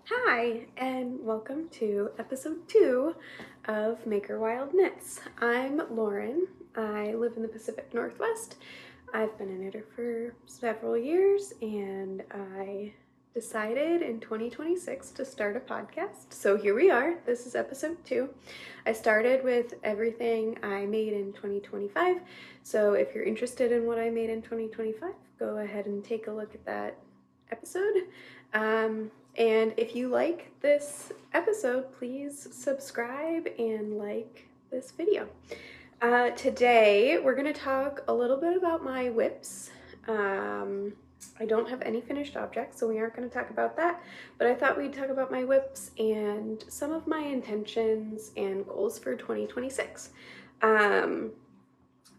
Hi, and welcome to episode 2 of Maker Wild Knits. I'm Lauren. I live in the Pacific Northwest. I've been a knitter for several years, and I decided in 2026 to start a podcast. So here we are. This is episode 2. I started with everything I made in 2025. So if you're interested in what I made in 2025, go ahead and take a look at that episode. And if you like this episode, please subscribe and like this video. Today, we're going to talk a little bit about my whips. I don't have any finished objects, so we aren't going to talk about that, but I thought we'd talk about my whips and some of my intentions and goals for 2026.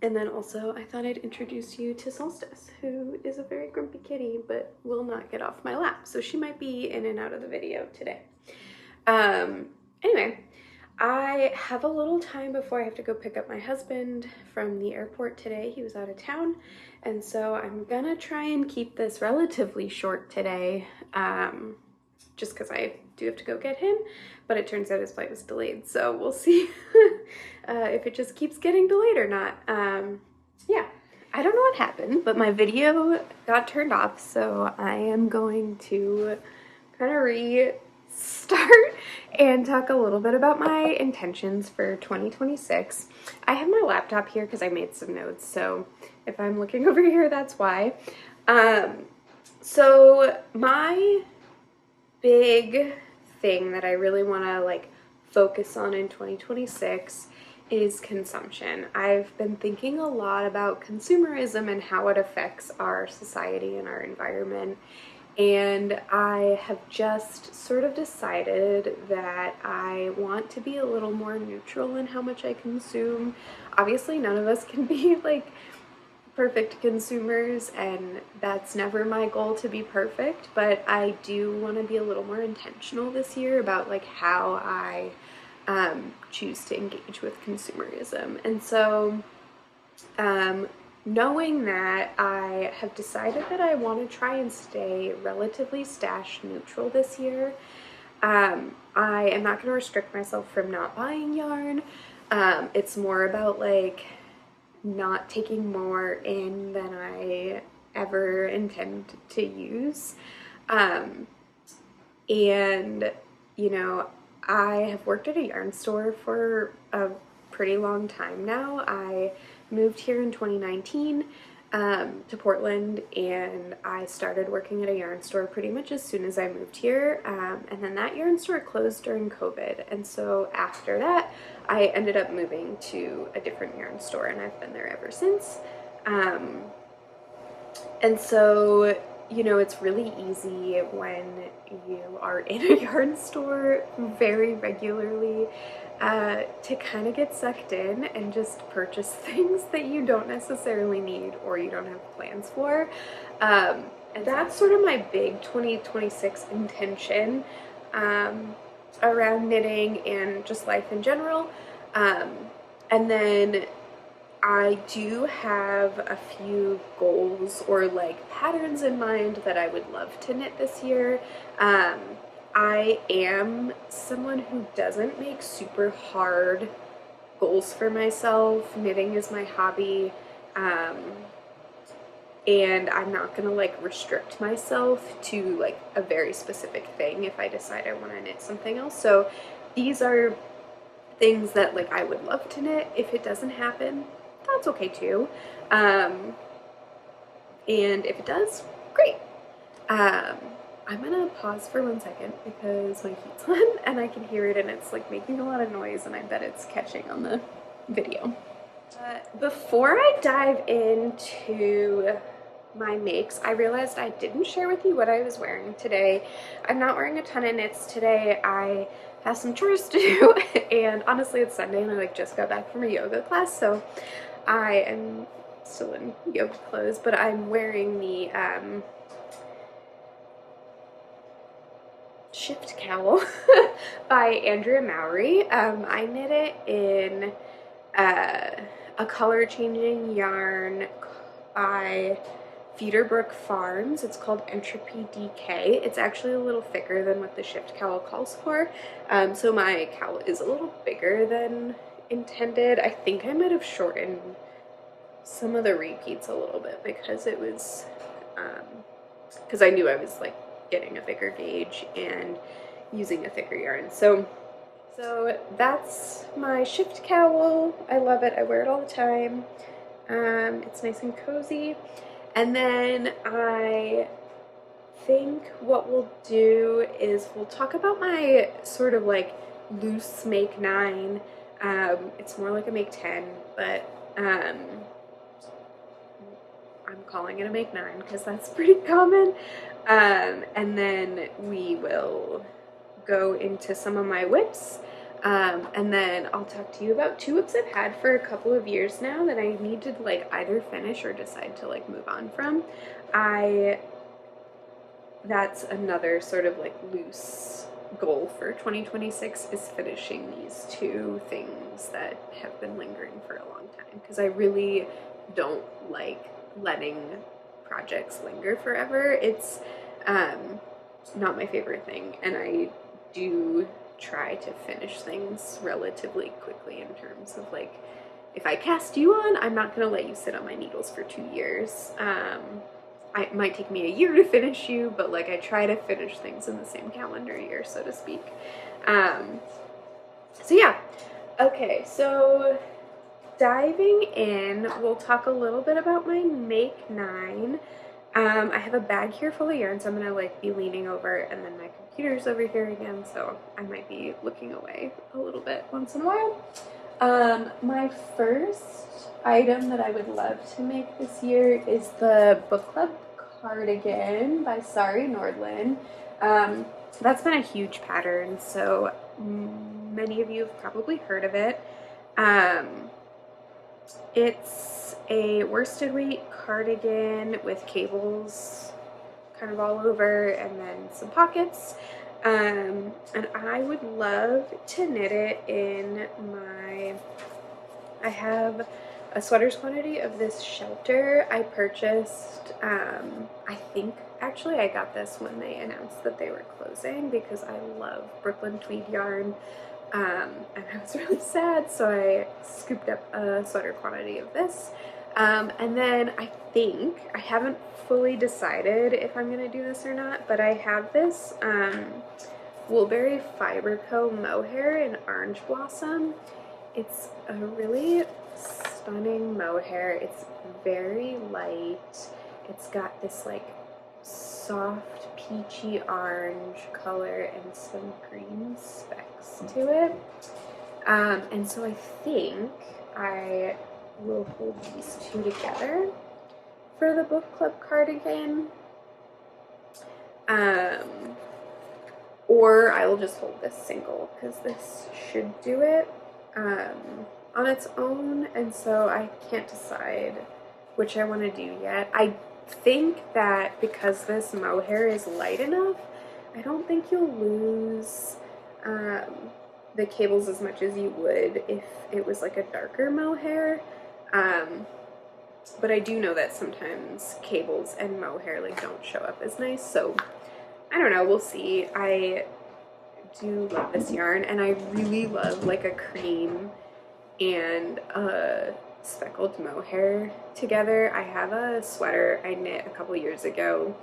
And then also, I thought I'd introduce you to Solstice, who is a very grumpy kitty, but will not get off my lap. So she might be in and out of the video today. Anyway, I have a little time before I have to go pick up my husband from the airport today. He was out of town. And so I'm gonna try and keep this relatively short today, just because I do have to go get him, but it turns out his flight was delayed, so we'll see if it just keeps getting delayed or not. Yeah, I don't know what happened, but my video got turned off, so I am going to kind of restart and talk a little bit about my intentions for 2026. I have my laptop here because I made some notes, so if I'm looking over here, that's why. So my big thing that I really want to focus on in 2026 is consumption. I've been thinking a lot about consumerism and how it affects our society and our environment. And I have just sort of decided that I want to be a little more neutral in how much I consume. Obviously, none of us can be perfect consumers, and that's never my goal to be perfect, but I do want to be a little more intentional this year about how I choose to engage with consumerism. And so knowing that, I have decided that I want to try and stay relatively stash neutral this year. I am not going to restrict myself from not buying yarn. It's more about not taking more in than I ever intend to use. And, I have worked at a yarn store for a pretty long time now. I moved here in 2019 to Portland, and I started working at a yarn store pretty much as soon as I moved here. And then that yarn store closed during COVID. And so after that, I ended up moving to a different yarn store, and I've been there ever since. And so, it's really easy when you are in a yarn store very regularly to kind of get sucked in and just purchase things that you don't necessarily need or you don't have plans for. And that's sort of my big 2026 intention around knitting and just life in general. And then I do have a few goals or patterns in mind that I would love to knit this year. I am someone who doesn't make super hard goals for myself. Knitting is my hobby. And I'm not gonna restrict myself to a very specific thing if I decide I want to knit something else. So these are things that I would love to knit. If it doesn't happen, that's okay too. And if it does, great. I'm gonna pause for 1 second because my heat's on and I can hear it, and it's making a lot of noise, and I bet it's catching on the video. Before I dive into my makes, I realized I didn't share with you what I was wearing today. I'm not wearing a ton of knits today. I have some chores to do, and honestly it's Sunday and I just got back from a yoga class, so I am still in yoga clothes, but I'm wearing the Shift Cowl by Andrea Mowry. I knit it in a color changing yarn by Feederbrook Farms. It's called Entropy DK. It's actually a little thicker than what the shift cowl calls for. So my cowl is a little bigger than intended. I think I might have shortened some of the repeats a little bit because it was, because I knew I was like getting a bigger gauge and using a thicker yarn. So that's my shift cowl. I love it. I wear it all the time. It's nice and cozy. And then I think what we'll do is we'll talk about my sort of like loose make 9. It's more like a make 10, but I'm calling it a make 9 because that's pretty common. And then we will go into some of my whips. And then I'll talk to you about 2 whips I've had for a couple of years now that I need to like either finish or decide to like move on from. That's another sort of like loose goal for 2026 is finishing these 2 things that have been lingering for a long time, because I really don't like letting projects linger forever. It's not my favorite thing, and I do try to finish things relatively quickly in terms of like, if I cast you on, I'm not going to let you sit on my needles for 2 years. It might take me a year to finish you, but like I try to finish things in the same calendar year, so to speak. So yeah. Okay, so diving in, we'll talk a little bit about my make 9. I have a bag here full of yarn, so I'm gonna like be leaning over, and then my computer's over here again, so I might be looking away a little bit once in a while. My first item that I would love to make this year is the book club cardigan by Sari Nordlund. That's been a huge pattern, so many of you have probably heard of it. It's a worsted weight cardigan with cables kind of all over and then some pockets. And I would love to knit it in I have a sweater's quantity of this shelter I purchased. I think actually I got this when they announced that they were closing because I love Brooklyn tweed yarn. And I was really sad, so I scooped up a sweater quantity of this. And then I think, I haven't fully decided if I'm going to do this or not, but I have this Woolberry Fiber Co. mohair in Orange Blossom. It's a really stunning mohair. It's very light. It's got this like soft peachy orange color and some green specks to it. And so I think I will hold these 2 together for the book club cardigan. Or I will just hold this single because this should do it on its own, and so I can't decide which I want to do yet. I think that because this mohair is light enough, I don't think you'll lose the cables as much as you would if it was like a darker mohair. But I do know that sometimes cables and mohair like don't show up as nice, so I don't know, we'll see. I do love this yarn, and I really love like a cream and a speckled mohair together. I have a sweater I knit a couple years ago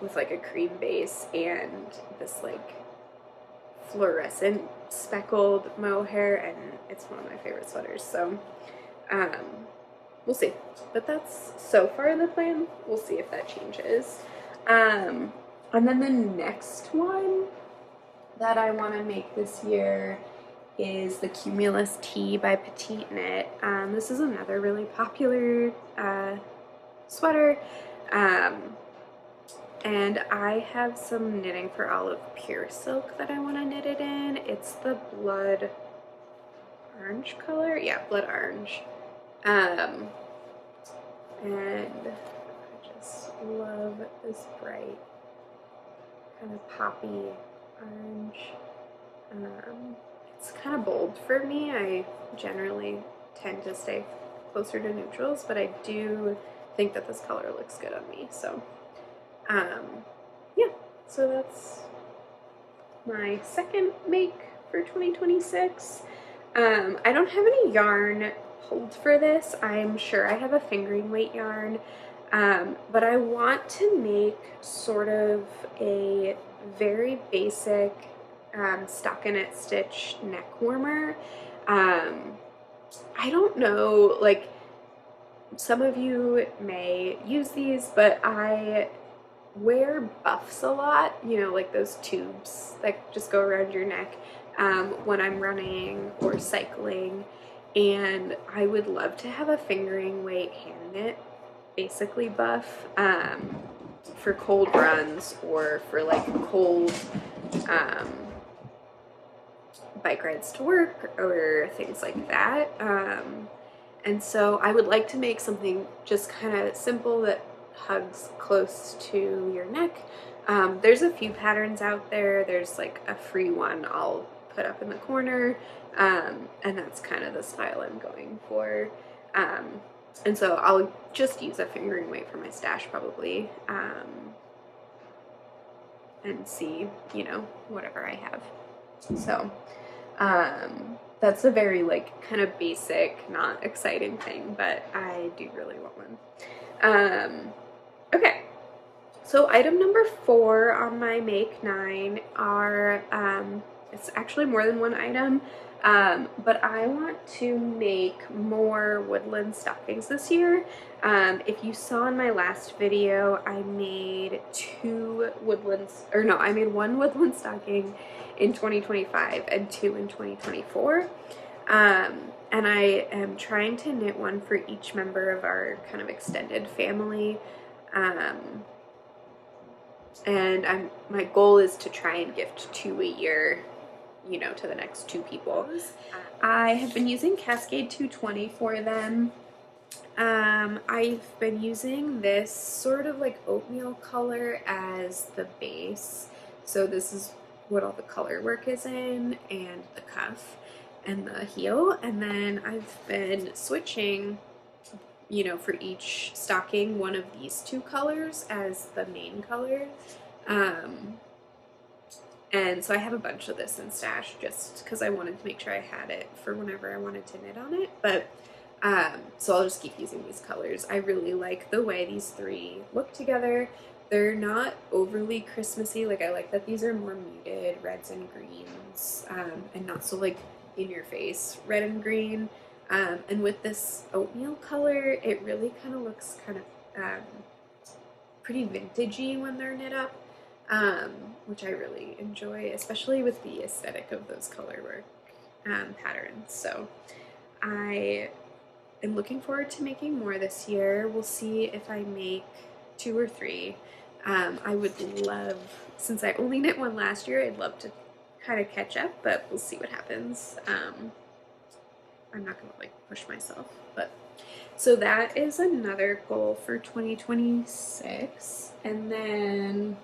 with like a cream base and this like fluorescent speckled mohair, and it's one of my favorite sweaters, so we'll see. But that's so far the plan. We'll see if that changes. And then the next one that I want to make this year is the Cumulus Tee by Petite Knit. This is another really popular sweater. And I have some knitting for Olive Pure Silk that I want to knit it in. It's the blood orange color. Yeah, blood orange. And I just love this bright kind of poppy orange. It's kind of bold for me. I generally tend to stay closer to neutrals, but I do think that this color looks good on me. So yeah, so that's my second make for 2026. I don't have any yarn pulled for this. I'm sure I have a fingering weight yarn, but I want to make sort of a very basic stockinette stitch neck warmer. I don't know, like, some of you may use these, but I wear buffs a lot, you know, like those tubes that just go around your neck when I'm running or cycling, and I would love to have a fingering weight hand knit, basically buff, for cold runs or for like cold bike rides to work or things like that. And so I would like to make something just kind of simple that hugs close to your neck. There's a few patterns out there. There's like a free one I'll put up in the corner, and that's kind of the style I'm going for. And so I'll just use a fingering weight for my stash probably, and see, you know, whatever I have. So that's a very like kind of basic, not exciting thing, but I do really want one. Okay, so item number 4 on my make 9 are, it's actually more than one item, but I want to make more woodland stockings this year. If you saw in my last video, I made I made one woodland stocking in 2025 and 2 in 2024. And I am trying to knit one for each member of our kind of extended family. And my goal is to try and gift 2 a year, you know, to the next 2 people. I have been using Cascade 220 for them. I've been using this sort of like oatmeal color as the base. So this is what all the color work is in, and the cuff and the heel. And then I've been switching, you know, for each stocking, one of these 2 colors as the main color. And so I have a bunch of this in stash just because I wanted to make sure I had it for whenever I wanted to knit on it. But so I'll just keep using these colors. I really like the way these 3 look together. They're not overly Christmassy. Like, I like that these are more muted reds and greens, and not so like in your face red and green. And with this oatmeal color, it really kind of looks kind of pretty vintagey when they're knit up, which I really enjoy, especially with the aesthetic of those color work patterns. So I am looking forward to making more this year. We'll see if I make 2 or 3. I would love, since I only knit one last year, I'd love to kind of catch up, but we'll see what happens. I'm not gonna like push myself, but so that is another goal for 2026. And then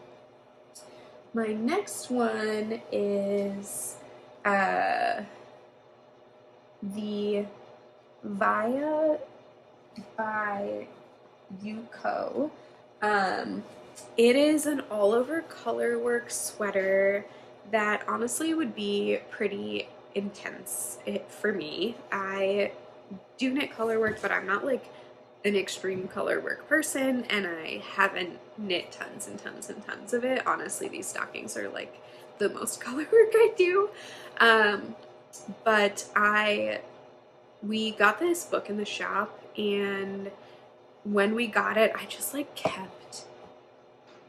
my next one is the Via by Yuko. It is an all-over colorwork sweater that honestly would be pretty intense for me. I do knit colorwork, but I'm not like an extreme colorwork person, and I haven't knit tons and tons and tons of it. Honestly, these stockings are like the most colorwork I do. But we got this book in the shop, and when we got it, I just like kept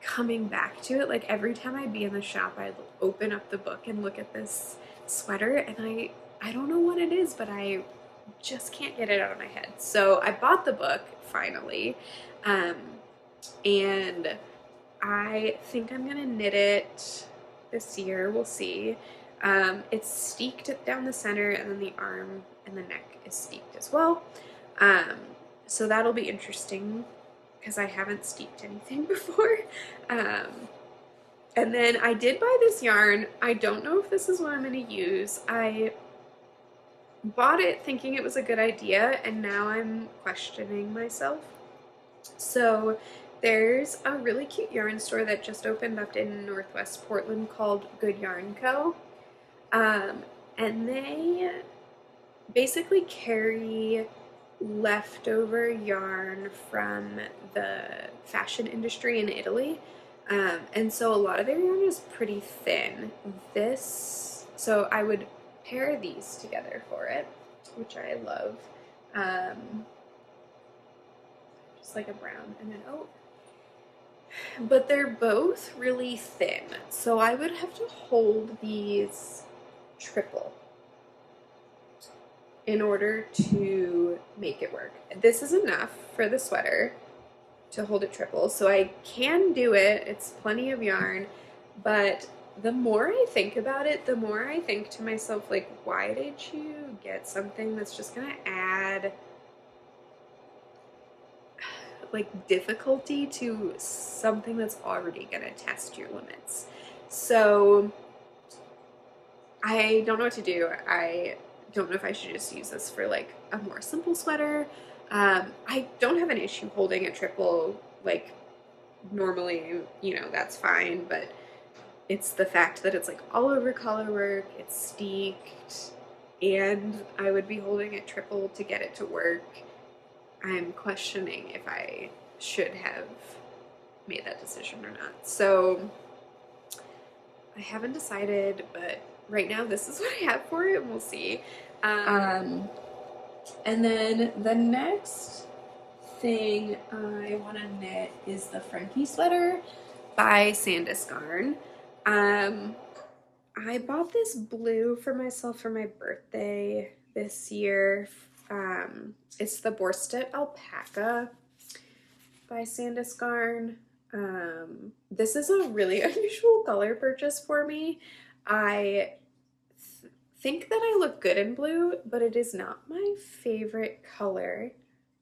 coming back to it. Like every time I'd be in the shop, I'd open up the book and look at this sweater, and I don't know what it is, but I just can't get it out of my head. So I bought the book finally, and I think I'm gonna knit it this year. We'll see. It's steeked down the center, and then the arm and the neck is steeked as well. So that'll be interesting because I haven't steeked anything before. And then I did buy this yarn. I don't know if this is what I'm going to use. I bought it thinking it was a good idea, and now I'm questioning myself. So there's a really cute yarn store that just opened up in Northwest Portland called Good Yarn Co. Um, and they basically carry leftover yarn from the fashion industry in Italy. And so a lot of their yarn is pretty thin. So I would pair these together for it, which I love. Um, just like a brown and an oat. But they're both really thin. So I would have to hold these triple in order to make it work. This is enough for the sweater to hold it triple, so I can do it. It's plenty of yarn, but the more I think about it, the more I think to myself, like, why did you get something that's just gonna add like difficulty to something that's already gonna test your limits? So I don't know what to do. I don't know if I should just use this for like a more simple sweater. I don't have an issue holding a triple, like normally, that's fine, but it's the fact that it's like all over color work, it's steeked, and I would be holding it triple to get it to work. I'm questioning if I should have made that decision or not. So I haven't decided, but right now this is what I have for it, and we'll see. And then the next thing I want to knit is the Frankie sweater by Sandus Garn. I bought this blue for myself for my birthday this year. It's the Borstet Alpaca by Sandus Garn. This is a really unusual color purchase for me. I think that I look good in blue, but it is not my favorite color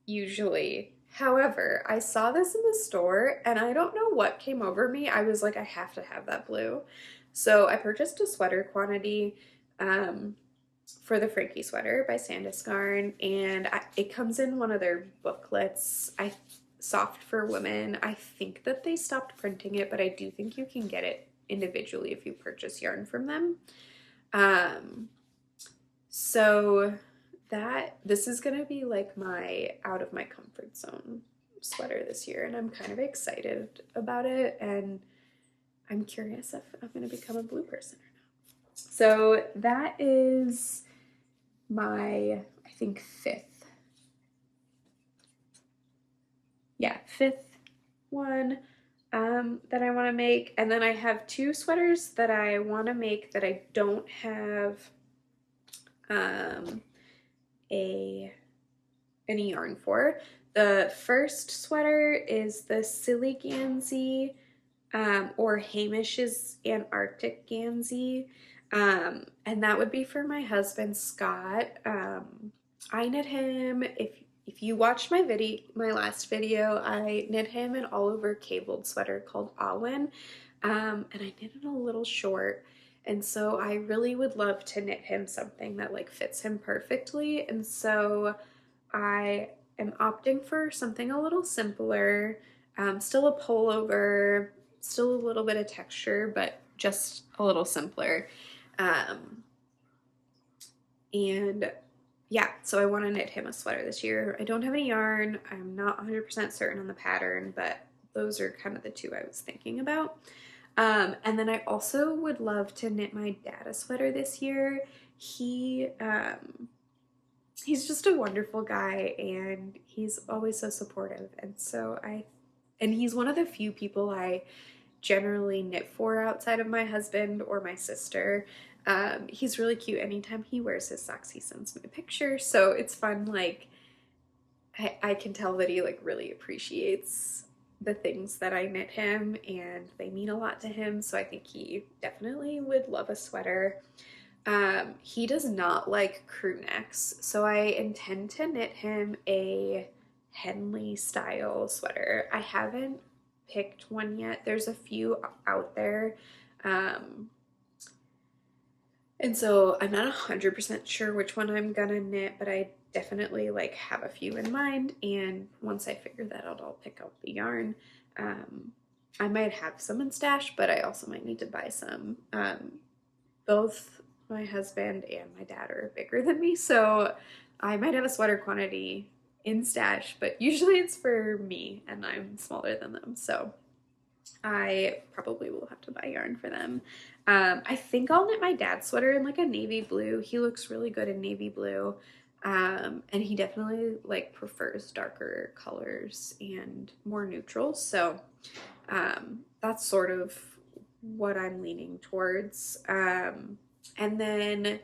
usually. However, I saw this in the store and I don't know what came over me. I was like, I have to have that blue. So I purchased a sweater quantity for the Frankie sweater by Sandus Garn, and it comes in one of their booklets. Soft for Women. I think that they stopped printing it, but I do think you can get it individually if you purchase yarn from them. So this is gonna be like my out of my comfort zone sweater this year, and I'm kind of excited about it, and I'm curious if I'm gonna become a blue person or not. So that is my, I think, fifth one that I want to make. And then I have two sweaters that I want to make that I don't have any yarn for. The first sweater is the Silly Gansey, or Hamish's Antarctic Gansey, and that would be for my husband Scott. I knit him, if you watched my last video, I knit him an all over cabled sweater called Alwyn, and I knitted a little short. And so I really would love to knit him something that like fits him perfectly. And so I am opting for something a little simpler, still a pullover, still a little bit of texture, but just a little simpler. And yeah, so I want to knit him a sweater this year. I don't have any yarn. I'm not 100% certain on the pattern, but those are kind of the two I was thinking about. And then I also would love to knit my dad a sweater this year. He's just a wonderful guy, and he's always so supportive. And he's one of the few people I generally knit for outside of my husband or my sister. He's really cute. Anytime he wears his socks, he sends me a picture. So it's fun. Like, I can tell that he like really appreciates the things that I knit him, and they mean a lot to him. So I think he definitely would love a sweater. He does not like crew necks, so I intend to knit him a Henley style sweater. I haven't picked one yet. There's a few out there. And so I'm not 100% sure which one I'm gonna knit, but I definitely like have a few in mind, and once I figure that out, I'll pick out the yarn. I might have some in stash, but I also might need to buy some. Both my husband and my dad are bigger than me, so I might have a sweater quantity in stash, but usually it's for me and I'm smaller than them, so I probably will have to buy yarn for them. I think I'll knit my dad's sweater in like a navy blue. He looks really good in navy blue. And he definitely like prefers darker colors and more neutrals. So that's sort of what I'm leaning towards. And then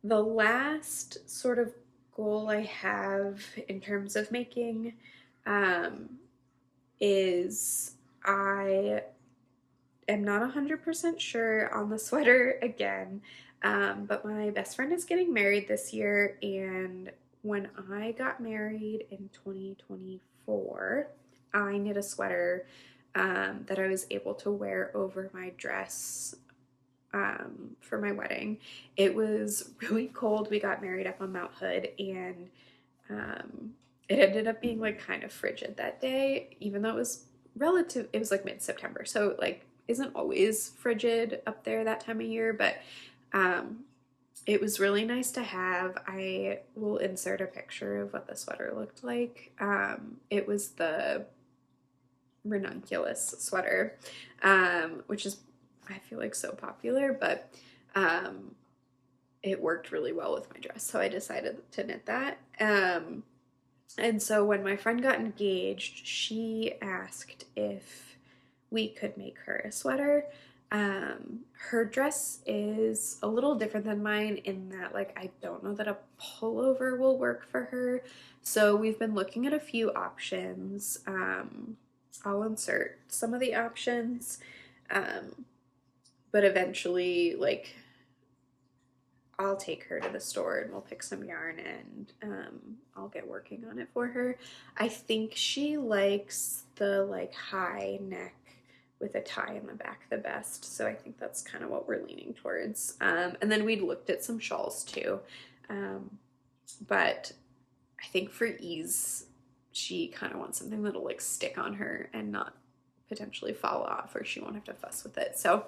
the last sort of goal I have in terms of making is I am not 100% sure on the sweater again, but my best friend is getting married this year, and when I got married in 2024, I knit a sweater that I was able to wear over my dress for my wedding. It was really cold. We got married up on Mount Hood, and it ended up being like kind of frigid that day, even though it was like mid-September, so like isn't always frigid up there that time of year, but it was really nice to have. I will insert a picture of what the sweater looked like. It was the ranunculus sweater, which is, I feel like, so popular, but it worked really well with my dress, so I decided to knit that. And so when my friend got engaged, she asked if we could make her a sweater. Her dress is a little different than mine in that, like, I don't know that a pullover will work for her. So we've been looking at a few options. I'll insert some of the options, but eventually, like, I'll take her to the store and we'll pick some yarn, and I'll get working on it for her. I think she likes the like high neck with a tie in the back the best, so I think that's kind of what we're leaning towards. And then we'd looked at some shawls too, but I think for ease, she kind of wants something that'll like stick on her and not potentially fall off, or she won't have to fuss with it. So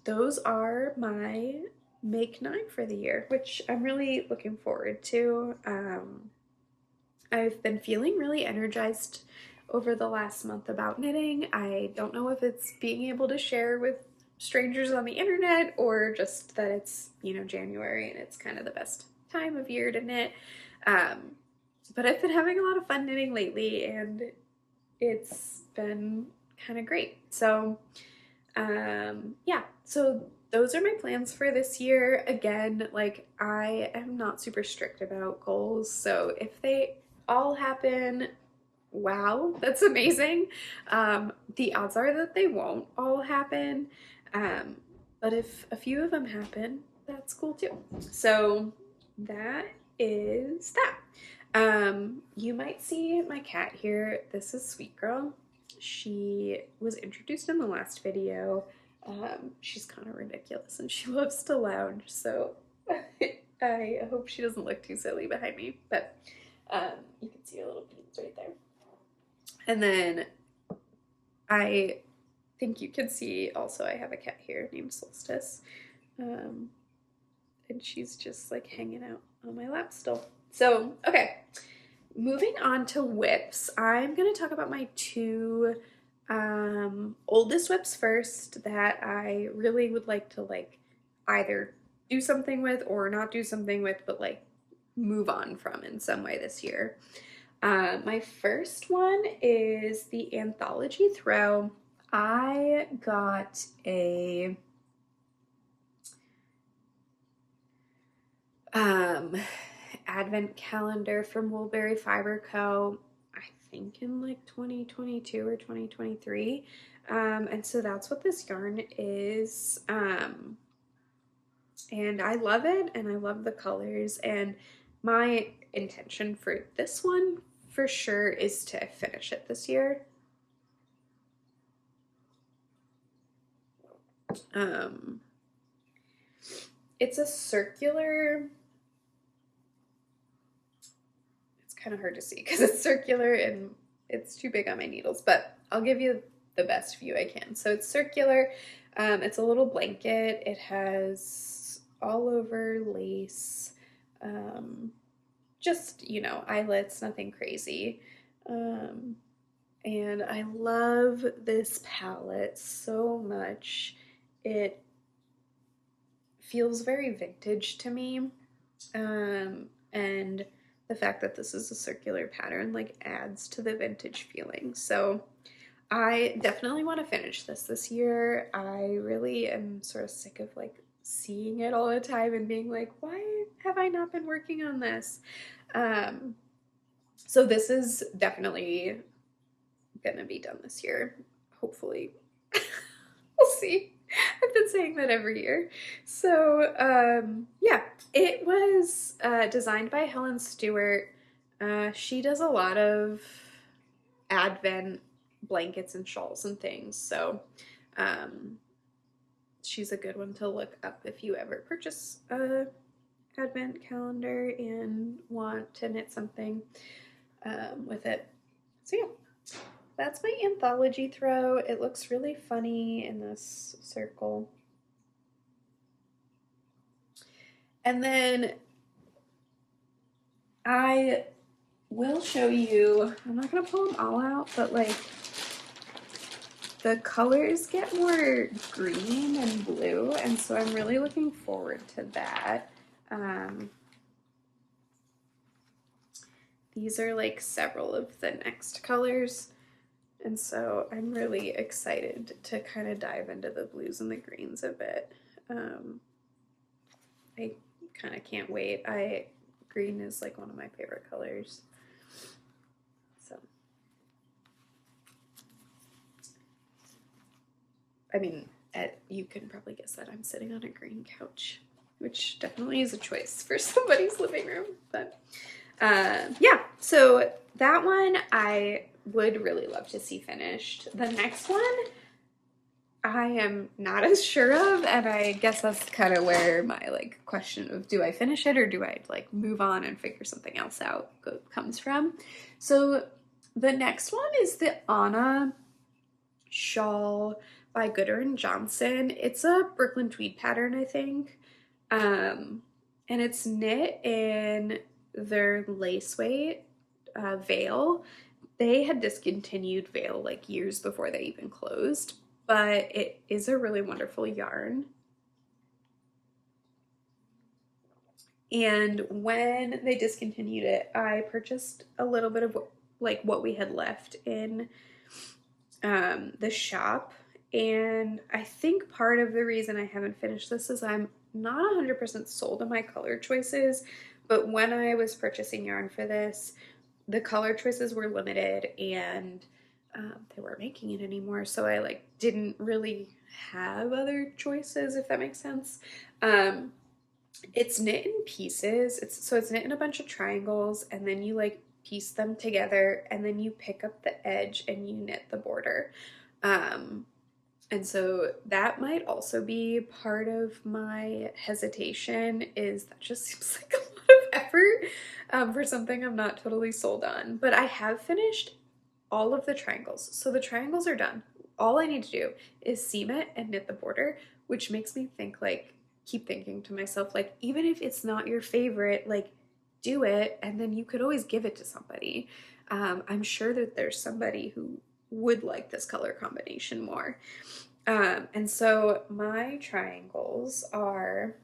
those are my make 9 for the year, which I'm really looking forward to. I've been feeling really energized over the last month about knitting. I don't know if it's being able to share with strangers on the internet or just that it's, you know, January and it's kind of the best time of year to knit. But I've been having a lot of fun knitting lately, and it's been kind of great. So yeah, so those are my plans for this year. Again, like, I am not super strict about goals, so if they all happen, wow, that's amazing. The odds are that they won't all happen, but if a few of them happen, that's cool too. So that is that. You might see my cat here. This is Sweet Girl. She was introduced in the last video. She's kind of ridiculous and she loves to lounge, so I hope she doesn't look too silly behind me, but you can see her little beans right there. And then I think you can see also I have a cat here named Solstice, and she's just like hanging out on my lap still. So, okay, moving on to whips. I'm going to talk about my two oldest whips first that I really would like to like either do something with or not do something with, but like move on from in some way this year. My first one is the Anthology Throw. I got a advent calendar from Woolberry Fiber Co. I think in like 2022 or 2023. And so that's what this yarn is. And I love it, and I love the colors, and my intention for this one for sure is to finish it this year. It's a circular kind of hard to see because it's circular and it's too big on my needles, but I'll give you the best view I can. So it's circular. It's a little blanket. It has all over lace, just, you know, eyelets, nothing crazy. And I love this palette so much. It feels very vintage to me. And the fact that this is a circular pattern like adds to the vintage feeling. So I definitely want to finish this year. I really am sort of sick of like seeing it all the time and being like, why have I not been working on this? So this is definitely gonna be done this year, hopefully. We'll see. I've been saying that every year. So yeah, it was designed by Helen Stewart. She does a lot of Advent blankets and shawls and things, so she's a good one to look up if you ever purchase a Advent calendar and want to knit something with it. So yeah, that's my anthology throw. It looks really funny in this circle. And then I will show you, I'm not going to pull them all out, but like the colors get more green and blue, and so I'm really looking forward to that. These are like several of the next colors, and so I'm really excited to kind of dive into the blues and the greens a bit. I kind of can't wait. Green is like one of my favorite colors. So, I mean, you can probably guess that I'm sitting on a green couch, which definitely is a choice for somebody's living room. But yeah, so that one I would really love to see finished. The next one I am not as sure of, and I guess that's kind of where my like question of do I finish it or do I like move on and figure something else out comes from. So the next one is the Anna shawl by Gooder and Johnson. It's a Brooklyn tweed pattern, I think. And it's knit in their lace weight veil. They had discontinued veil like years before they even closed, but it is a really wonderful yarn. And when they discontinued it, I purchased a little bit of like what we had left in the shop. And I think part of the reason I haven't finished this is I'm not 100% sold on my color choices, but when I was purchasing yarn for this, the color choices were limited and they weren't making it anymore, so I like didn't really have other choices, if that makes sense. It's knit in pieces. It's knit in a bunch of triangles, and then you like piece them together, and then you pick up the edge and you knit the border. And so that might also be part of my hesitation, is that just seems like a lot of effort for something I'm not totally sold on. But I have finished all of the triangles. So the triangles are done. All I need to do is seam it and knit the border, which makes me think like, keep thinking to myself, like, even if it's not your favorite, like do it, and then you could always give it to somebody. I'm sure that there's somebody who would like this color combination more. And so my triangles are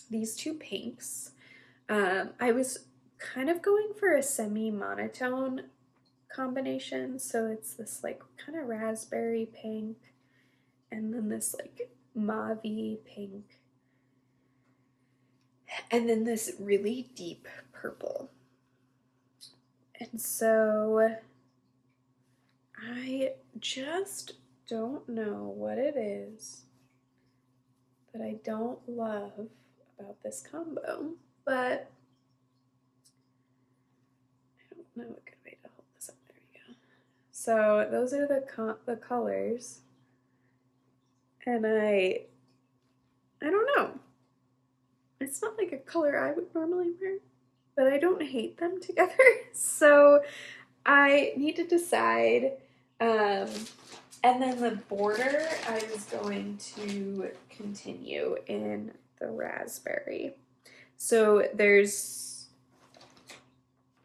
these two pinks. I was kind of going for a semi-monotone combination, so it's this like kind of raspberry pink and then this like mauve-y pink and then this really deep purple. And so I just don't know what it is that I don't love about this combo, but I don't know a good way to hold this up. There we go. So those are the colors, and I don't know. It's not like a color I would normally wear, but I don't hate them together. So I need to decide. And then the border, I was going to continue in the raspberry. So there's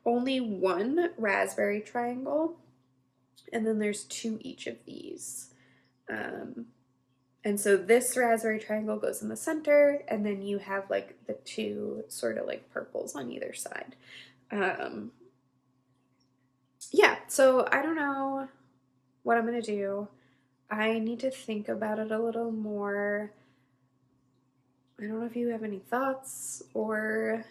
only one raspberry triangle, and then there's two each of these. And so this raspberry triangle goes in the center, and then you have like the two sort of like purples on either side. Yeah, so I don't know what I'm gonna do. I need to think about it a little more. I don't know if you have any thoughts or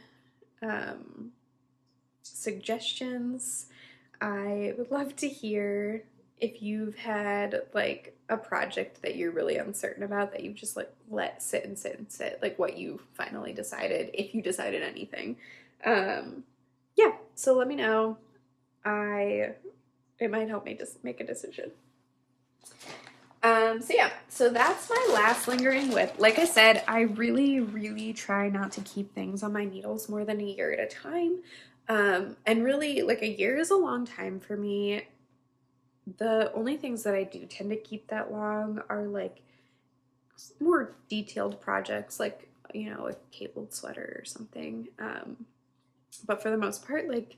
suggestions. I would love to hear if you've had like a project that you're really uncertain about that you've just like let sit and sit and sit, like what you finally decided, if you decided anything. Yeah, so let me know. It might help me just make a decision. So yeah, so that's my last lingering whip. Like I said, I really, really try not to keep things on my needles more than a year at a time. And really, like a year is a long time for me. The only things that I do tend to keep that long are like more detailed projects, like, you know, a cabled sweater or something. But for the most part, like,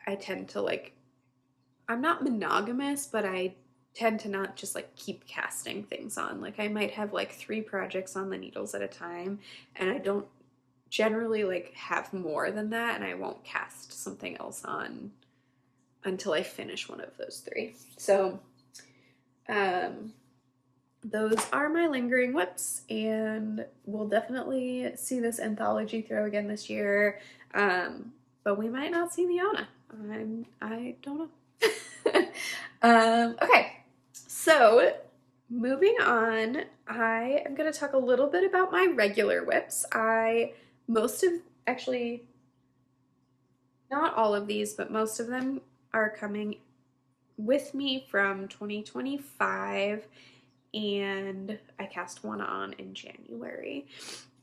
I tend to like, I'm not monogamous, but I tend to not just like keep casting things on. Like I might have like 3 projects on the needles at a time, and I don't generally like have more than that, and I won't cast something else on until I finish one of those 3. So those are my lingering whips, and we'll definitely see this anthology throw again this year. But we might not see the Anna. I don't know. Okay, so moving on, I am going to talk a little bit about my regular whips. Actually, not all of these, but most of them are coming with me from 2025, and I cast one on in January.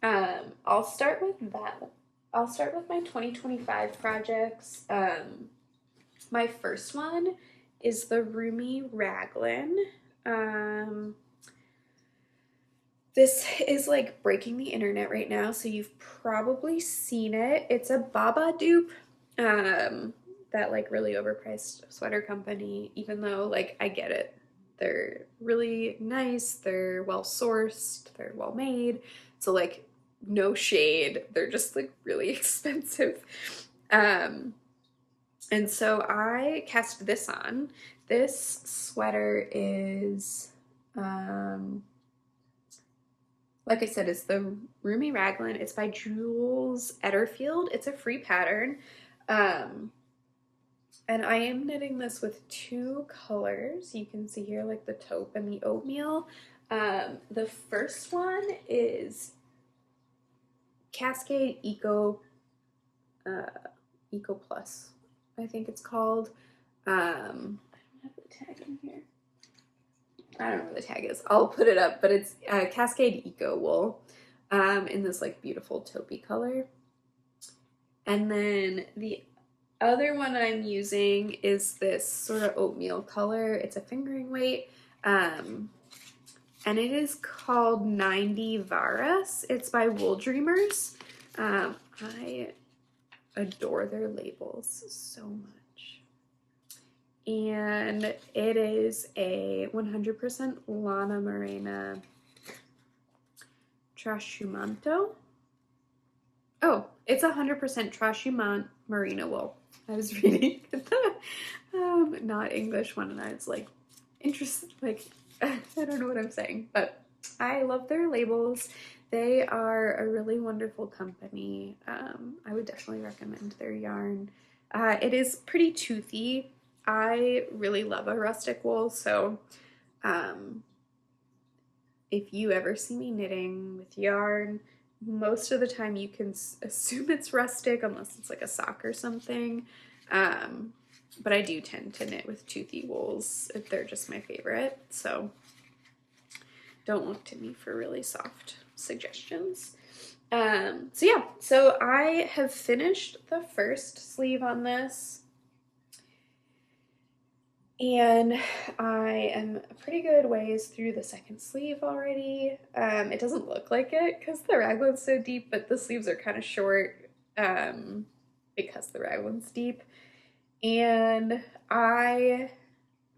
I'll start with that. I'll start with my 2025 projects. My first one is the Roomy Raglan. This is like breaking the internet right now, so you've probably seen it. It's a Baba dupe, that like really overpriced sweater company, even though like I get it. They're really nice, they're well sourced, they're well made. So like no shade, they're just like really expensive. And so I cast this on. This sweater is, like I said, it's the Roomy Raglan. It's by Jules Etterfield. It's a free pattern. And I am knitting this with 2 colors. You can see here like the taupe and the oatmeal. The first one is Cascade Eco Plus, I think it's called. I don't have the tag in here. I don't know where the tag is. I'll put it up, but it's Cascade Eco Wool in this like beautiful taupey color. And then the other one I'm using is this sort of oatmeal color. It's a fingering weight, and it is called 90 Varas. It's by Wool Dreamers. I adore their labels so much. And it is a 100% Lana Merina Trashumanto. Oh, it's 100% Trashumant Merino wool. I was reading the not English one, and I was like, interested, like, I don't know what I'm saying, but I love their labels. They are a really wonderful company. I would definitely recommend their yarn. It is pretty toothy. I really love a rustic wool, so if you ever see me knitting with yarn, most of the time you can assume it's rustic unless it's like a sock or something. But I do tend to knit with toothy wools if they're just my favorite, so don't look to me for really soft suggestions. So yeah, so I have finished the first sleeve on this, and I am a pretty good ways through the second sleeve already. It doesn't look like it because the raglan's so deep, but the sleeves are kind of short because the raglan's deep. And I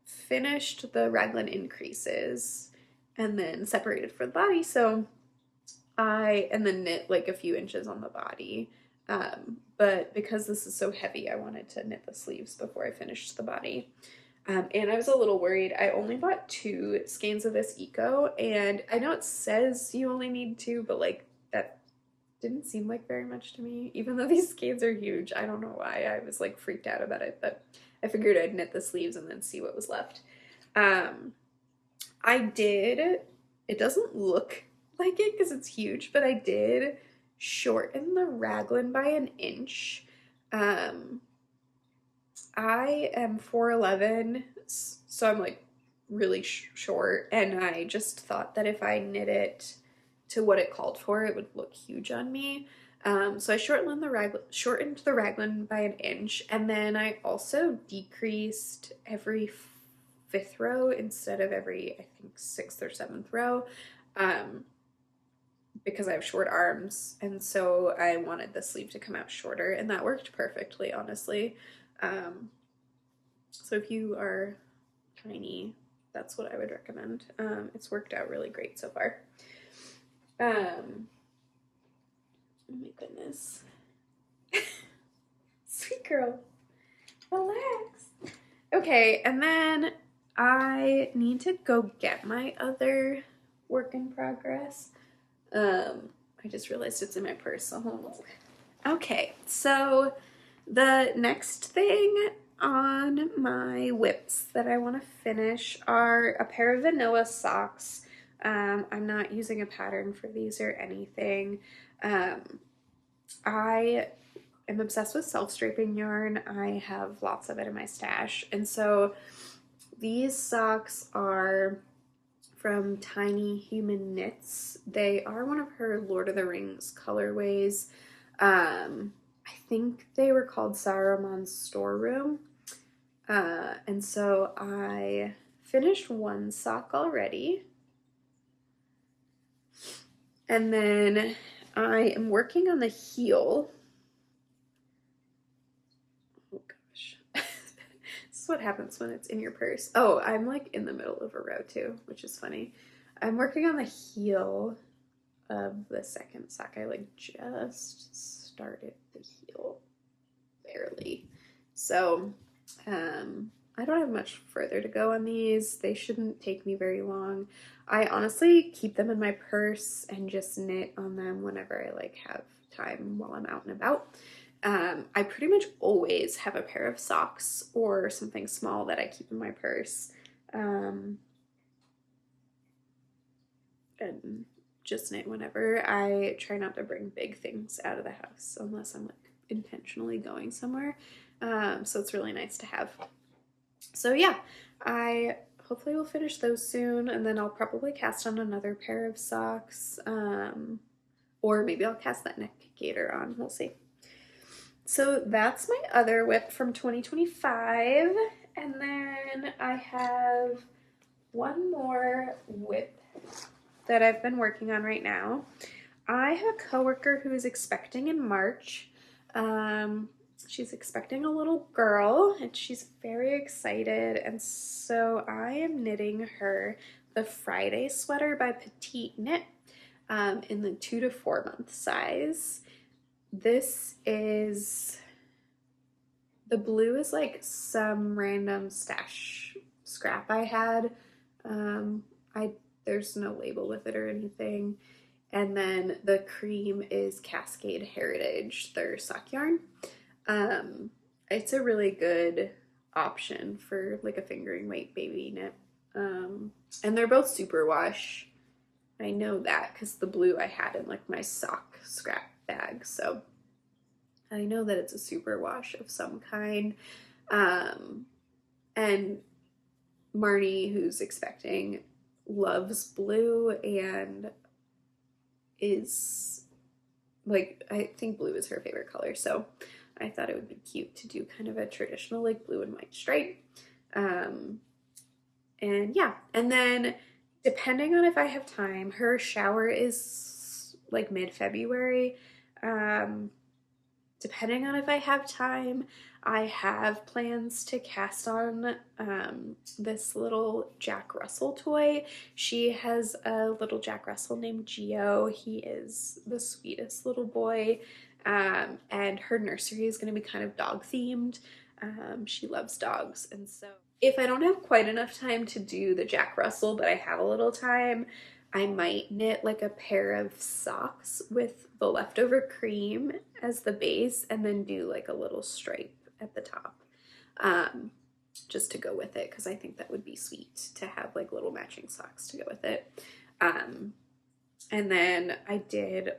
finished the raglan increases and then separated for the body, so and then knit like a few inches on the body. But because this is so heavy, I wanted to knit the sleeves before I finished the body. And I was a little worried. I only bought 2 skeins of this Eco, and I know it says you only need 2, but like that didn't seem like very much to me, even though these skeins are huge. I don't know why I was like freaked out about it, but I figured I'd knit the sleeves and then see what was left. I did, it doesn't look like it because it's huge, but I did shorten the raglan by an inch. I am 4'11", so I'm like really short, and I just thought that if I knit it to what it called for, it would look huge on me. So I shortened the raglan by an inch, and then I also decreased every 5th row instead of every, I think, 6th or 7th row, because I have short arms, and so I wanted the sleeve to come out shorter, and that worked perfectly, honestly. So if you are tiny, that's what I would recommend. It's worked out really great so far. Oh my goodness. Sweet girl. Relax. Okay, and then I need to go get my other work in progress. I just realized it's in my purse, so hold on. Okay, so the next thing on my whips that I want to finish are a pair of vanilla socks. I'm not using a pattern for these or anything. I am obsessed with self-straping yarn. I have lots of it in my stash, and so these socks are from Tiny Human Knits. They are one of her Lord of the Rings colorways. I think they were called Saruman's Storeroom. And so I finished one sock already. And then I am working on the heel. Oh gosh. This is what happens when it's in your purse. Oh, I'm like in the middle of a row too, which is funny. I'm working on the heel of the second sock. I like just started the heel, barely. So I don't have much further to go on these. They shouldn't take me very long. I honestly keep them in my purse and just knit on them whenever I like have time while I'm out and about. I pretty much always have a pair of socks or something small that I keep in my purse. And just knit whenever. I try not to bring big things out of the house unless I'm like intentionally going somewhere. So it's really nice to have. So yeah, I hopefully will finish those soon, and then I'll probably cast on another pair of socks, or maybe I'll cast that neck gaiter on, we'll see. So that's my other whip from 2025, and then I have one more whip that I've been working on right now. I have a coworker who is expecting in March. She's expecting a little girl, and she's very excited, and so I am knitting her the Friday sweater by Petite Knit in the 2 to 4 month size. This is, the blue is like some random stash scrap I had. There's no label with it or anything. And then the cream is Cascade Heritage, their sock yarn. It's a really good option for like a fingering weight baby knit. And they're both superwash. I know that because the blue I had in like my sock scrap bag, so I know that it's a superwash of some kind. And Marnie, who's expecting, loves blue and is like, I think blue is her favorite color, so I thought it would be cute to do kind of a traditional like blue and white stripe. Um, and yeah, and then depending on if I have time, her shower is like mid-February. Um, Depending on if I have time, I have plans to cast on this little Jack Russell toy. She has a little Jack Russell named Geo. He is the sweetest little boy, and her nursery is going to be kind of dog themed. She loves dogs, and so if I don't have quite enough time to do the Jack Russell, but I have a little time, I might knit like a pair of socks with the leftover cream as the base and then do like a little stripe at the top, um, just to go with it, because I think that would be sweet to have like little matching socks to go with it. And then I did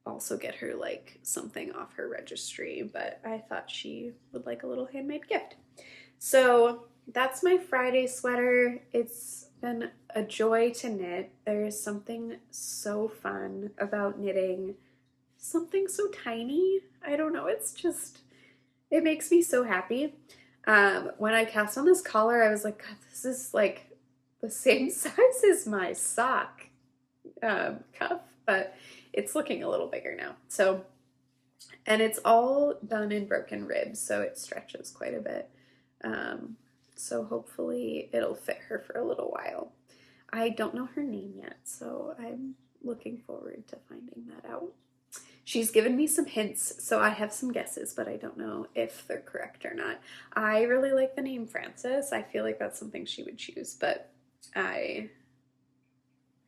also get her like something off her registry, but I thought she would like a little handmade gift. So that's my Friday sweater. It's been a joy to knit. There's something so fun about knitting something so tiny. I don't know, it's just, it makes me so happy. When I cast on this collar, I was like, God, this is like the same size as my sock cuff, but it's looking a little bigger now. So, and it's all done in broken ribs, so it stretches quite a bit. So hopefully it'll fit her for a little while. I don't know her name yet, so I'm looking forward to finding that out. She's given me some hints, so I have some guesses, but I don't know if they're correct or not. I really like the name Frances. I feel like that's something she would choose, but I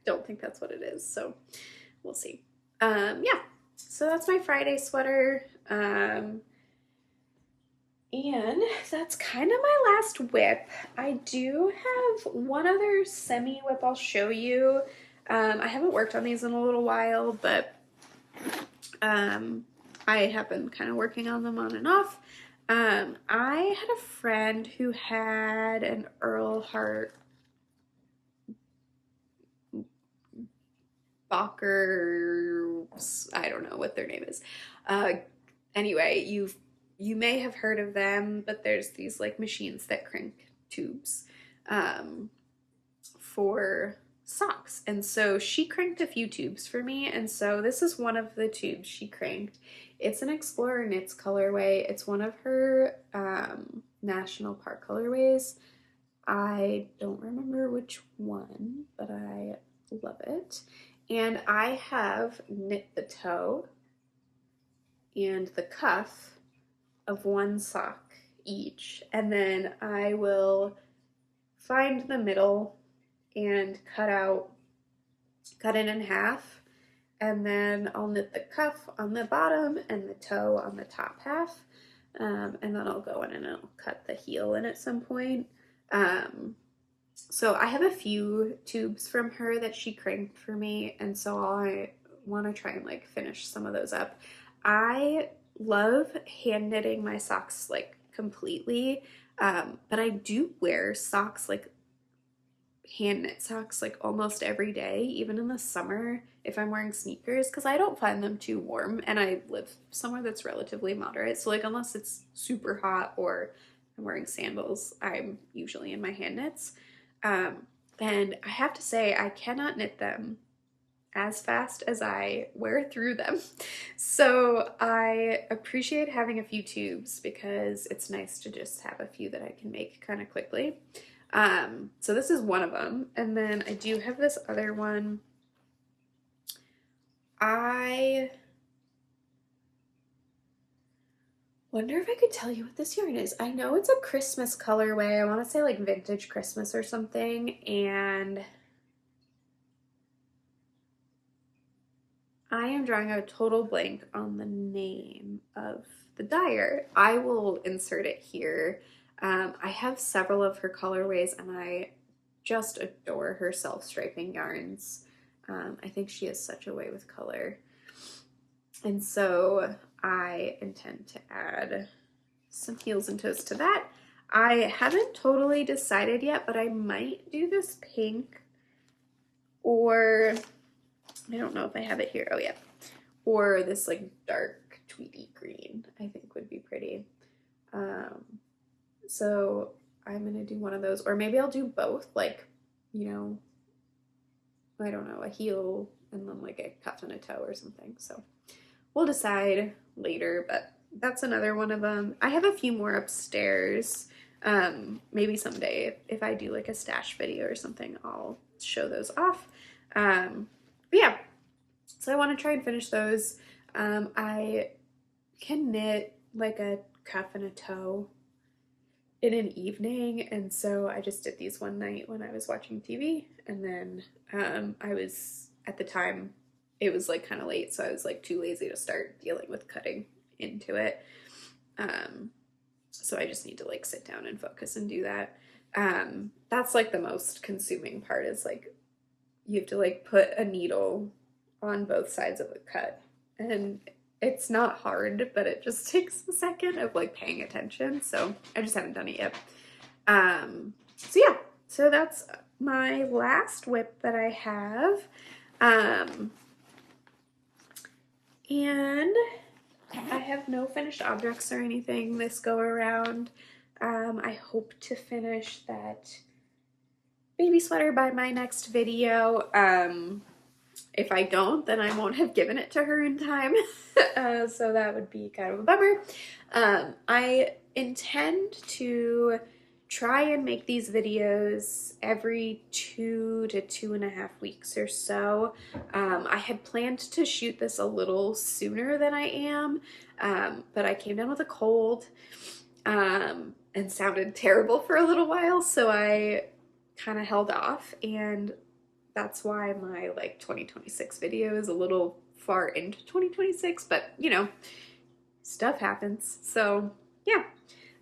don't think that's what it is, so we'll see. Yeah, so that's my Friday sweater. And that's kind of my last whip. I do have one other semi whip I'll show you. I haven't worked on these in a little while, but I have been kind of working on them on and off. I had a friend who had an Earl Hart Bocker, I don't know what their name is. Anyway, you may have heard of them, but there's these like machines that crank tubes for socks. And so she cranked a few tubes for me, and so this is one of the tubes she cranked. It's an Explorer Knits colorway. It's one of her National Park colorways. I don't remember which one, but I love it. And I have knit the toe and the cuff of one sock each, and then I will find the middle and cut it in half, and then I'll knit the cuff on the bottom and the toe on the top half, and then I'll go in and I'll cut the heel in at some point. So I have a few tubes from her that she cranked for me, and so I want to try and like finish some of those up. I love hand knitting my socks like completely, but I do wear socks, like hand knit socks, like almost every day, even in the summer if I'm wearing sneakers, because I don't find them too warm, and I live somewhere that's relatively moderate, so like unless it's super hot or I'm wearing sandals, I'm usually in my hand knits. And I have to say, I cannot knit them as fast as I wear through them. So I appreciate having a few tubes because it's nice to just have a few that I can make kind of quickly. So this is one of them. And then I do have this other one. I wonder if I could tell you what this yarn is. I know it's a Christmas colorway. I want to say like vintage Christmas or something. And I am drawing a total blank on the name of the dyer. I will insert it here. I have several of her colorways, and I just adore her self-striping yarns. I think she has such a way with color. And so I intend to add some heels and toes to that. I haven't totally decided yet, but I might do this pink, or I don't know if I have it here. Oh yeah. or this like dark tweedy green I think would be pretty. So I'm gonna do one of those, or maybe I'll do both, like, you know, I don't know, a heel and then like a cuff and a toe or something. So we'll decide later, but that's another one of them. I have a few more upstairs. Maybe someday if I do like a stash video or something, I'll show those off. But yeah, so I want to try and finish those. I can knit like a cuff and a toe in an evening, and so I just did these one night when I was watching TV, and then I was, at the time, it was like kind of late, so I was like too lazy to start dealing with cutting into it. So I just need to like sit down and focus and do that. That's like the most consuming part, is like you have to like put a needle on both sides of a cut, and it's not hard, but it just takes a second of like paying attention. So I just haven't done it yet. So yeah, so that's my last whip that I have. And I have no finished objects or anything this go around. I hope to finish that baby sweater by my next video. If I don't, then I won't have given it to her in time. So that would be kind of a bummer. I intend to try and make these videos every 2 to 2.5 weeks or so. I had planned to shoot this a little sooner than I am, but I came down with a cold and sounded terrible for a little while, so I kind of held off, and that's why my like 2026 video is a little far into 2026, but you know, stuff happens. So yeah.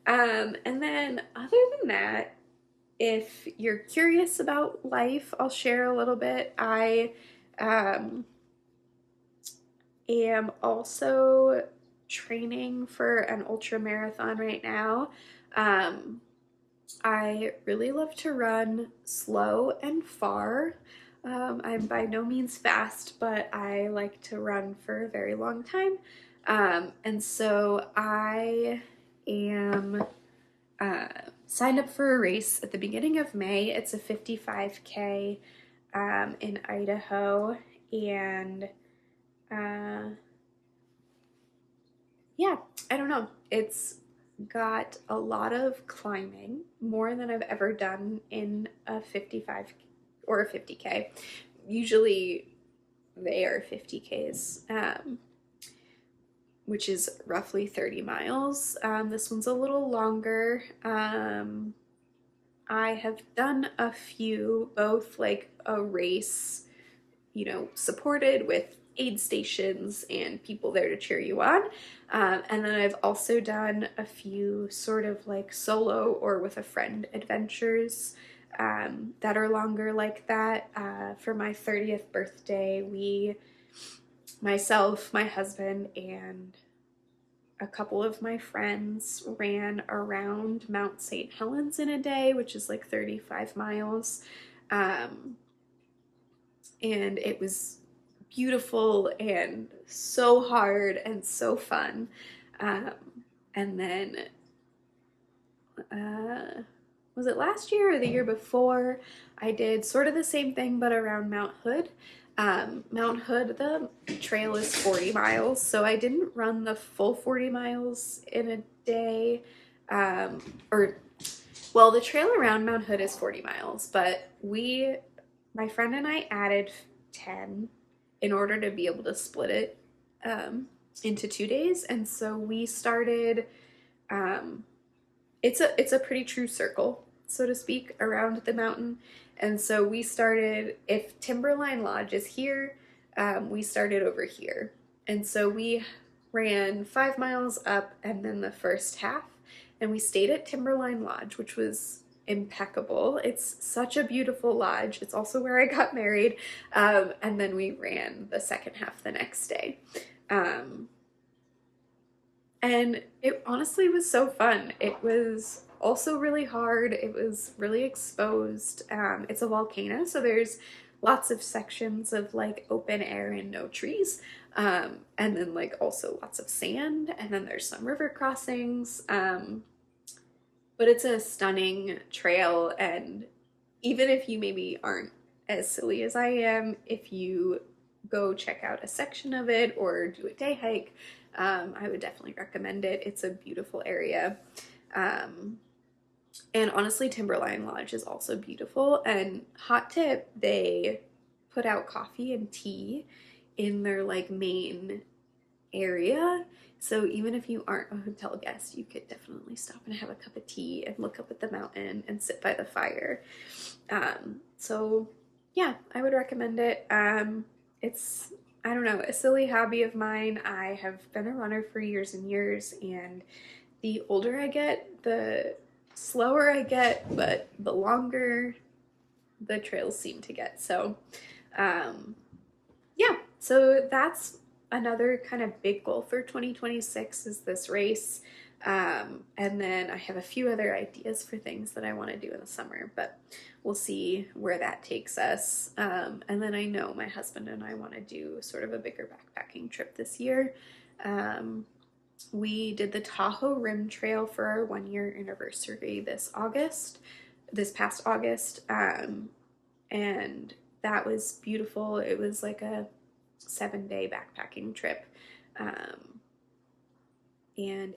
And then other than that, if you're curious about life, I'll share a little bit. I am also training for an ultra marathon right now. I really love to run slow and far. I'm by no means fast, but I like to run for a very long time. And so I am signed up for a race at the beginning of May. It's a 55K in Idaho, and yeah, I don't know. It's got a lot of climbing, more than I've ever done in a 55 or a 50K. Usually they are 50Ks, which is roughly 30 miles. This one's a little longer. I have done a few, both like a race, you know, supported with aid stations and people there to cheer you on. And then I've also done a few sort of like solo or with a friend adventures that are longer like that. For my 30th birthday, myself, my husband, and a couple of my friends ran around Mount St. Helens in a day, which is like 35 miles. And it was beautiful and so hard and so fun. And then, was it last year or the year before? I did sort of the same thing, but around Mount Hood. Mount Hood, the trail is 40 miles, so I didn't run the full 40 miles in a day. Well, the trail around Mount Hood is 40 miles, but my friend and I added 10 in order to be able to split it into 2 days. And so we started, it's a pretty true circle, so to speak, around the mountain. And so we started, if Timberline Lodge is here, we started over here. And so we ran 5 miles up and then the first half, and we stayed at Timberline Lodge, which was impeccable. It's such a beautiful lodge. It's also where I got married. And then we ran the second half the next day. And it honestly was so fun. It was also really hard. It was really exposed. It's a volcano, so there's lots of sections of like open air and no trees. And then like also lots of sand, and then there's some river crossings. But it's a stunning trail, and even if you maybe aren't as silly as I am, if you go check out a section of it or do a day hike, I would definitely recommend it. It's a beautiful area. And honestly, Timberline Lodge is also beautiful. And hot tip, they put out coffee and tea in their like main area. So even if you aren't a hotel guest, you could definitely stop and have a cup of tea and look up at the mountain and sit by the fire. So yeah, I would recommend it. It's, I don't know, a silly hobby of mine. I have been a runner for years and years, and the older I get, the slower I get, but the longer the trails seem to get. So yeah, so that's another kind of big goal for 2026 is this race. And then I have a few other ideas for things that I want to do in the summer, but we'll see where that takes us. And then I know my husband and I want to do sort of a bigger backpacking trip this year. We did the Tahoe Rim Trail for our 1-year anniversary this past August. And that was beautiful. It was like a 7-day backpacking trip. And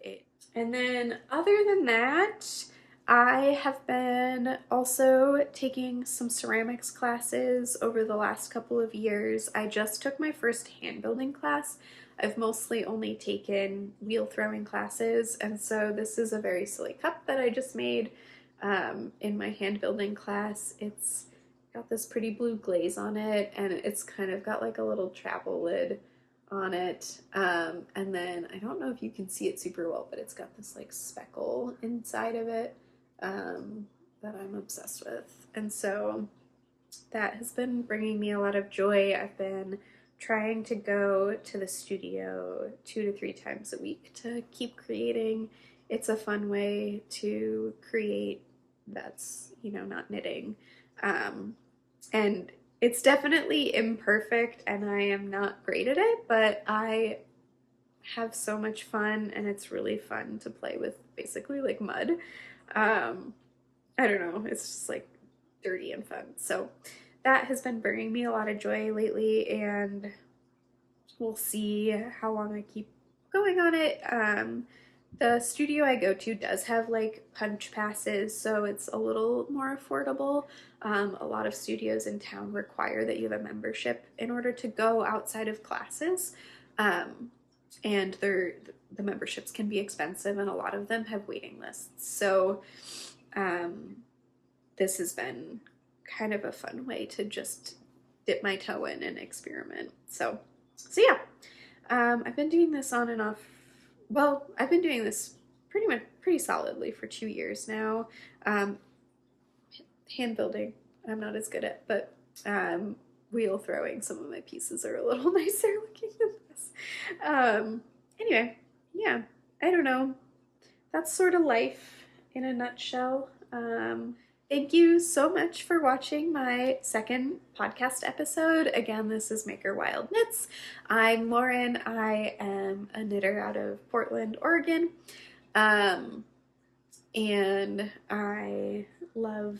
then other than that, I have been also taking some ceramics classes over the last couple of years. I just took my first hand building class. I've mostly only taken wheel throwing classes, and so this is a very silly cup that I just made in my hand building class. It's got this pretty blue glaze on it, and it's kind of got like a little travel lid on it. And then I don't know if you can see it super well, but it's got this like speckle inside of it that I'm obsessed with. And so that has been bringing me a lot of joy. I've been trying to go to the studio 2 to 3 times a week to keep creating. It's a fun way to create that's, you know, not knitting. And it's definitely imperfect and I am not great at it, but I have so much fun, and it's really fun to play with basically like mud. I don't know, it's just like dirty and fun. So that has been bringing me a lot of joy lately, and we'll see how long I keep going on it. The studio I go to does have like punch passes, so it's a little more affordable. A lot of studios in town require that you have a membership in order to go outside of classes. And the memberships can be expensive, and a lot of them have waiting lists. So this has been kind of a fun way to just dip my toe in and experiment. So yeah, I've been doing this on and off. Well, I've been doing this pretty solidly for 2 years now. Hand building, I'm not as good at, but wheel throwing, some of my pieces are a little nicer looking than this. Anyway, yeah, I don't know. That's sort of life in a nutshell. Thank you so much for watching my second podcast episode. Again, this is Maker Wild Knits. I'm Lauren. I am a knitter out of Portland, Oregon. And I love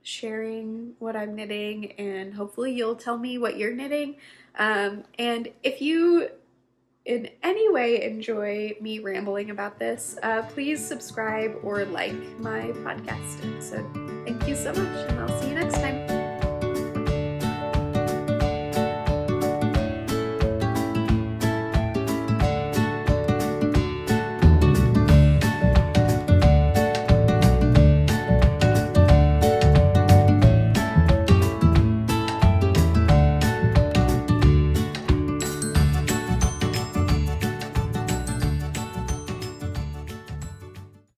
sharing what I'm knitting, and hopefully you'll tell me what you're knitting. And if you in any way enjoy me rambling about this, please subscribe or like my podcast episode. Thank you so much, and I'll see you next time.